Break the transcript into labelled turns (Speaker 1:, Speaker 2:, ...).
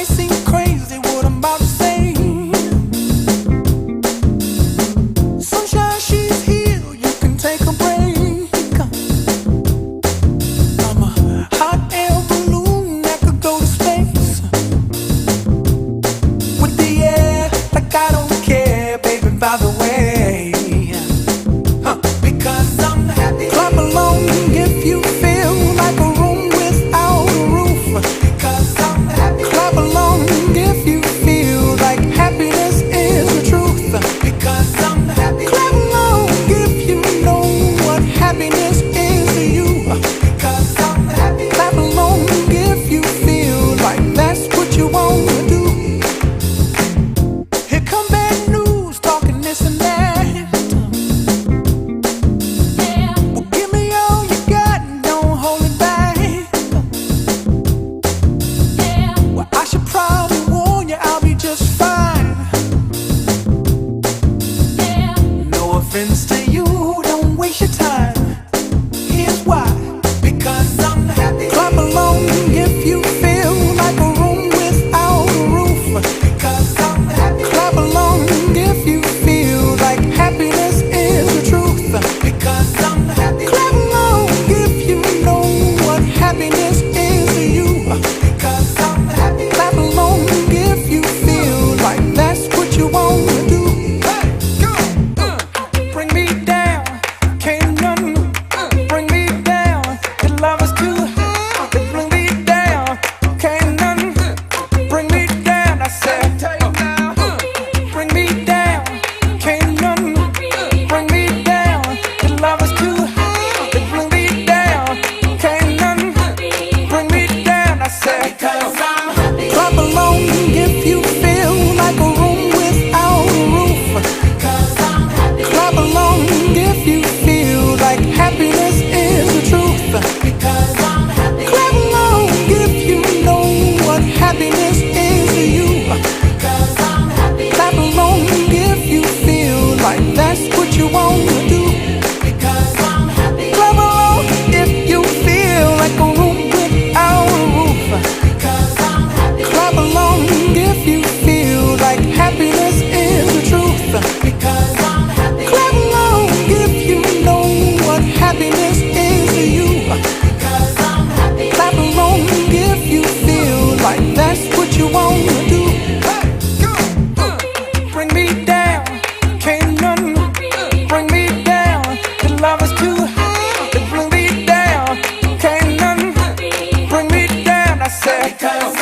Speaker 1: seem crazy what I'm about to say. Sunshine, she's here, you can take a break. I'm a hot air balloon that could go to space with the air, like I don't care, baby, by the way. Because I'm happy. Clap along if you feel like a room without a roof. Because I'm happy. Clap along if you feel like happiness is the truth. Because I'm happy. Clap along if you know what happiness is to you. Because I'm happy. Clap along if you feel like that's what you want to do. Here come bad news, talking this and that. To you, don't waste your time. Here's why. Because I'm happy. Clap along if you feel like a room without a roof. Because I'm happy. Clap along if you feel like happiness is the truth. Because I'm happy. Clap along if you know what happiness is to you. Because I'm happy. Clap along if you feel like that's what you want to do. Bring me down, can't none bring me down. The love is too high, bring me down, can't none bring me down. I said, bring me down, can't none bring me down. The love is too high, bring me down, can't none bring me down. I said, because I'm happy. Clap along if you feel like a room without a roof. Because I'm happy. Clap along if you feel like happiness is the truth. Because I'm happy. Clap along if you know what happiness is to you. Because I'm happy. Clap along if you feel like that's what you want to do. Because I'm happy. Clap along if you feel like a room without a roof. Because I'm happy. Clap along if you feel like happiness is the truth. Because I'm happy. Clap along if you know what happiness is to you. Because I'm happy. Clap along if you feel like that's what you want to do. Bring me down, can't none bring me down. The love is too high, bring me down, can't none bring me down. I said, because